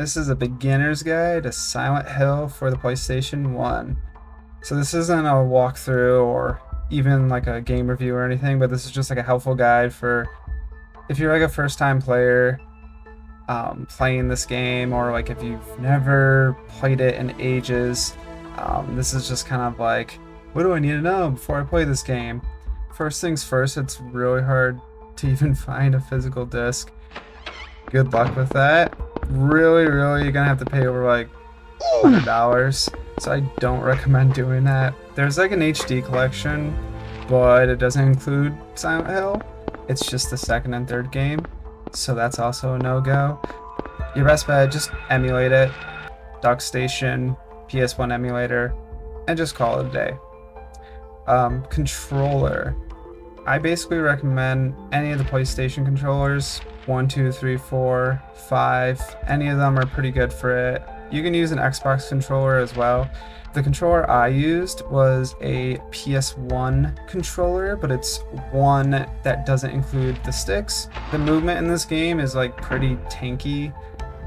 This is a beginner's guide to Silent Hill for the PlayStation 1. So this isn't a walkthrough or even like a game review or anything, but this is just like a helpful guide for if you're like a first time player playing this game, or like if you've never played it in ages. This is just kind of like, what do I need to know before I play this game? First things first, it's really hard to even find a physical disc. Good luck with that. Really, you're gonna have to pay over like $100, so I don't recommend doing that. There's like an HD collection, but it doesn't include Silent Hill. It's just the second and third game, so that's also a no-go. Your best bet, just emulate it. Dock Station, PS1 emulator, and just call it a day. Controller. I basically recommend any of the PlayStation controllers. 1, 2, 3, 4, 5. Any of them are pretty good for it. You can use an Xbox controller as well. The controller I used was a PS1 controller, but it's one that doesn't include the sticks. The movement in this game is like pretty tanky.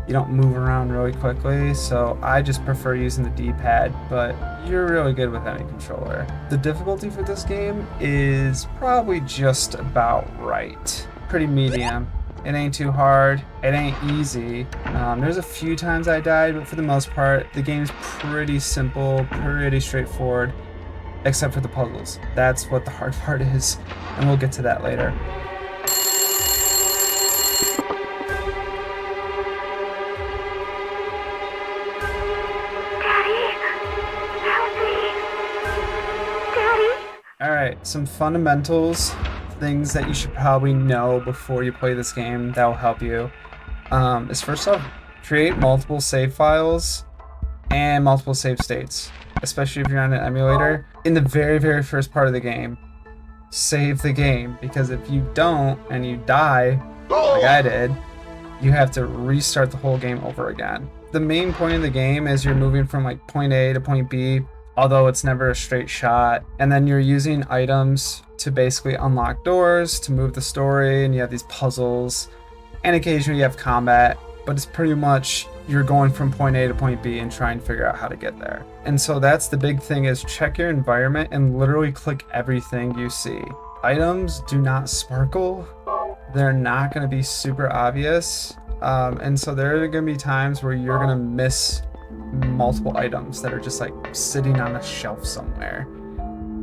You don't move around really quickly, so I just prefer using the D-pad, but you're really good with any controller. The difficulty for this game is probably just about right. Pretty medium. It ain't too hard, it ain't easy. There's a few times I died, but for the most part, the game's pretty simple, pretty straightforward, except for the puzzles. That's what the hard part is, and we'll get to that later. Alright, some fundamentals, things that you should probably know before you play this game that will help you. Is first off, create multiple save files and multiple save states, especially if you're on an emulator. In the very first part of the game, save the game, because if you don't and you die, like I did, you have to restart the whole game over again. The main point of the game is you're moving from like point A to point B, although it's never a straight shot, and then you're using items to basically unlock doors, to move the story, and you have these puzzles, and occasionally you have combat, but it's pretty much you're going from point A to point B and trying to figure out how to get there. And so that's the big thing, is check your environment and literally click everything you see. Items do not sparkle, they're not going to be super obvious, and so there are going to be times where you're going to miss multiple items that are just like sitting on a shelf somewhere.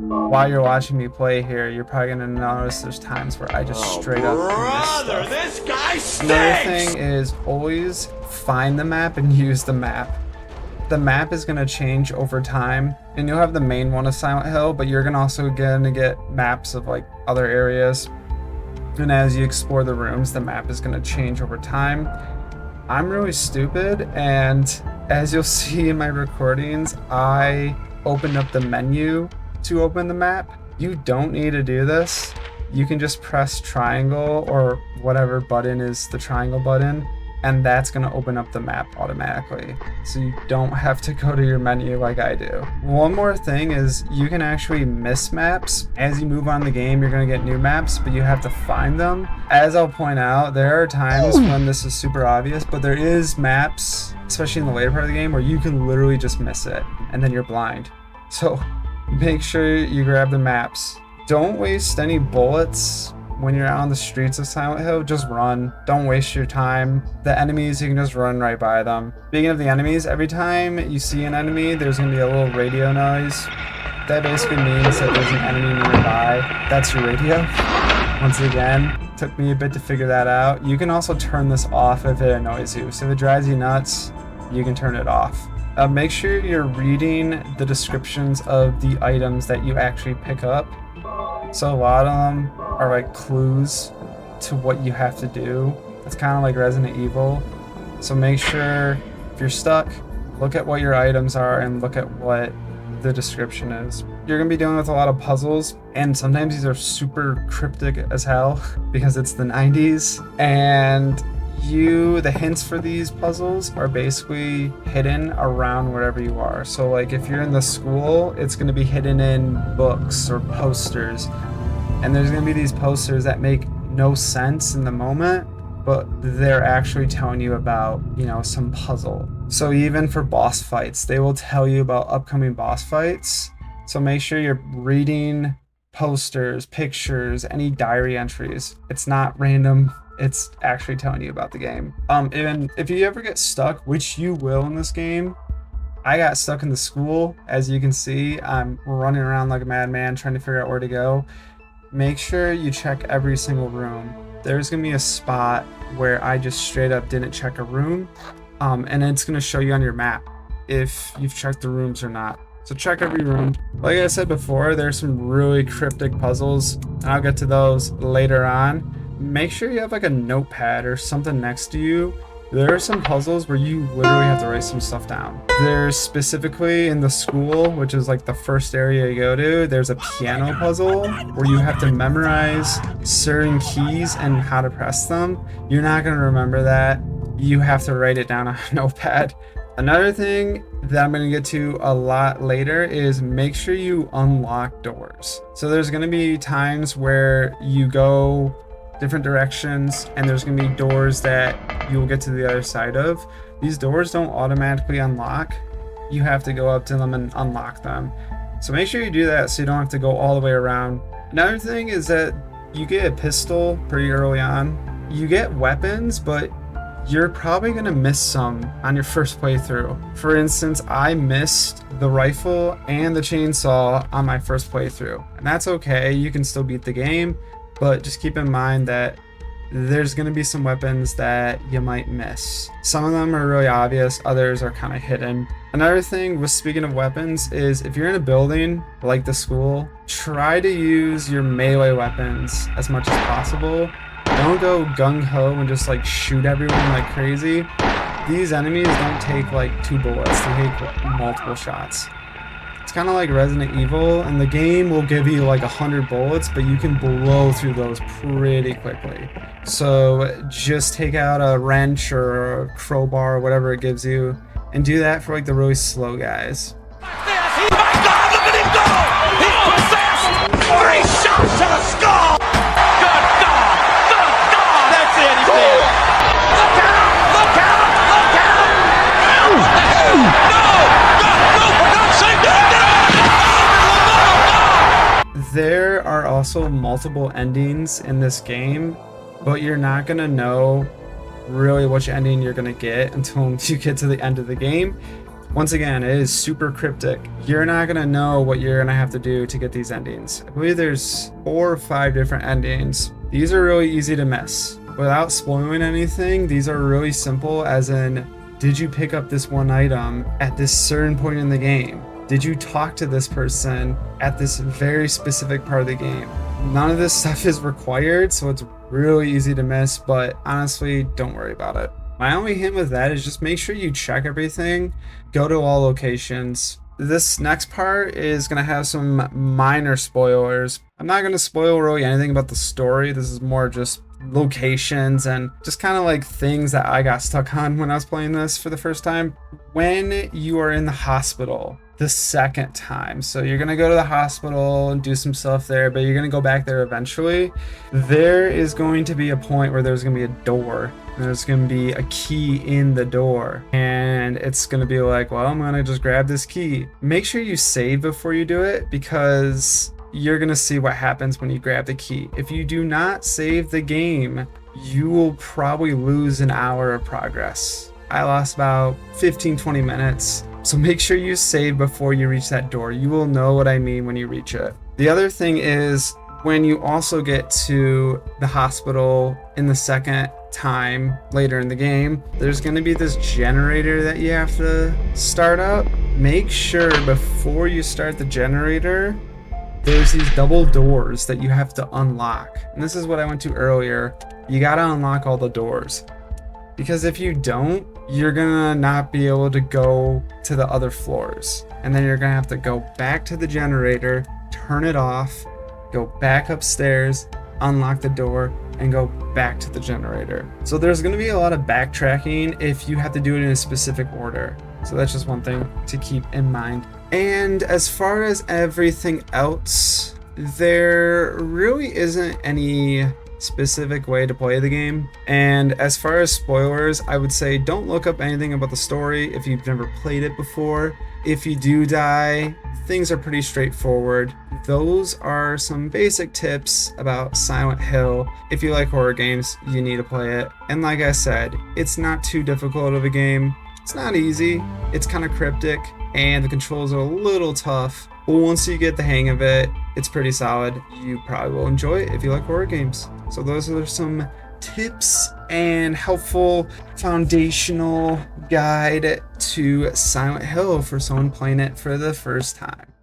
While you're watching me play here, you're probably gonna notice there's times where I just straight up miss stuff. This guy stinks! Another thing is always find the map and use the map. The map is gonna change over time, and you'll have the main one of Silent Hill, but you're gonna also gonna get maps of like other areas. And as you explore the rooms, the map is gonna change over time. I'm really stupid, and as you'll see in my recordings, I opened up the menu to open the map. You don't need to do this. You can just press triangle or whatever button is the triangle button, and that's going to open up the map automatically. So you don't have to go to your menu like I do. One more thing is you can actually miss maps. As you move on the game, you're going to get new maps, but you have to find them. As I'll point out, there are times when this is super obvious, but there is maps, especially in the later part of the game, where you can literally just miss it and then you're blind. So make sure you grab the maps. Don't waste any bullets when you're out on the streets of Silent Hill. Just run. Don't waste your time. The enemies, you can just run right by them. Speaking of the enemies, every time you see an enemy, there's going to be a little radio noise. That basically means that there's an enemy nearby. That's your radio. Once again, took me a bit to figure that out. You can also turn this off if it annoys you. So if it drives you nuts, you can turn it off. Make sure you're reading the descriptions of the items that you actually pick up. So a lot of them are like clues to what you have to do. It's kind of like Resident Evil. So make sure if you're stuck, look at what your items are and look at what the description is. You're gonna be dealing with a lot of puzzles, and sometimes these are super cryptic as hell because it's the 90s, and the hints for these puzzles are basically hidden around wherever you are. So like if you're in the school, it's going to be hidden in books or posters, and there's going to be these posters that make no sense in the moment, but they're actually telling you about, you know, some puzzle. So even for boss fights, they will tell you about upcoming boss fights. So make sure you're reading posters, pictures, any diary entries. It's not random. It's actually telling you about the game. And if you ever get stuck, which you will in this game, I got stuck in the school. As you can see, I'm running around like a madman trying to figure out where to go. Make sure you check every single room. There's gonna be a spot where I just straight up didn't check a room, and it's gonna show you on your map if you've checked the rooms or not. So check every room. Like I said before, there's some really cryptic puzzles, and I'll get to those later on. Make sure you have like a notepad or something next to you. There are some puzzles where you literally have to write some stuff down. There's specifically in the school, which is like the first area you go to, there's a piano puzzle where you have to memorize certain keys and how to press them. You're not gonna remember that. You have to write it down on a notepad. Another thing that I'm gonna get to a lot later is make sure you unlock doors. So there's gonna be times where you go different directions and there's gonna be doors that you'll get to the other side of. These doors don't automatically unlock. You have to go up to them and unlock them. So make sure you do that so you don't have to go all the way around. Another thing is that you get a pistol pretty early on. You get weapons, but you're probably gonna miss some on your first playthrough. For instance, I missed the rifle and the chainsaw on my first playthrough, and that's okay. You can still beat the game, but just keep in mind that there's going to be some weapons that you might miss. Some of them are really obvious, others are kind of hidden. Another thing with speaking of weapons is if you're in a building like the school, try to use your melee weapons as much as possible. Don't go gung-ho and just like shoot everyone like crazy. These enemies don't take like 2 bullets, they take multiple shots. It's kind of like Resident Evil, and the game will give you like 100 bullets, but you can blow through those pretty quickly. So just take out a wrench or a crowbar or whatever it gives you, and do that for like the really slow guys. My God, look at him go! He's possessed! 3 shots to the skull! Good God! Good God! That's it, he's dead! Look out! Look out! Look out! No! There are also multiple endings in this game, but you're not gonna know really which ending you're gonna get until you get to the end of the game. Once again, it is super cryptic. You're not gonna know what you're gonna have to do to get these endings. I believe there's 4 or 5 different endings. These are really easy to miss. Without spoiling anything, these are really simple, as in, did you pick up this one item at this certain point in the game? Did you talk to this person at this very specific part of the game? None of this stuff is required, so it's really easy to miss, but honestly, don't worry about it. My only hint with that is just make sure you check everything, go to all locations. This next part is gonna have some minor spoilers. I'm not gonna spoil really anything about the story. This is more just locations and just kind of like things that I got stuck on when I was playing this for the first time. When you are in the hospital the second time, so you're gonna go to the hospital and do some stuff there, but you're gonna go back there eventually, there is going to be a point where there's gonna be a door, and there's gonna be a key in the door, and it's gonna be like, well, I'm gonna just grab this key. Make sure you save before you do it, because you're gonna see what happens when you grab the key. If you do not save the game, you will probably lose an hour of progress. I lost about 15-20 minutes. So make sure you save before you reach that door. You will know what I mean when you reach it. The other thing is, when you also get to the hospital in the second time later in the game, there's going to be this generator that you have to start up. Make sure before you start the generator, there's these double doors that you have to unlock. And this is what I went to earlier. You got to unlock all the doors, because if you don't, you're gonna not be able to go to the other floors, and then you're gonna have to go back to the generator, turn it off, go back upstairs, unlock the door, and go back to the generator. So there's gonna be a lot of backtracking if you have to do it in a specific order. So that's just one thing to keep in mind. And as far as everything else, there really isn't any specific way to play the game. And as far as spoilers, I would say don't look up anything about the story if you've never played it before. If you do die, things are pretty straightforward. Those are some basic tips about Silent Hill. If you like horror games, you need to play it. And like I said, it's not too difficult of a game. It's not easy, it's kind of cryptic, and the controls are a little tough. But once you get the hang of it, it's pretty solid. You probably will enjoy it if you like horror games. So those are some tips and helpful foundational guide to Silent Hill for someone playing it for the first time.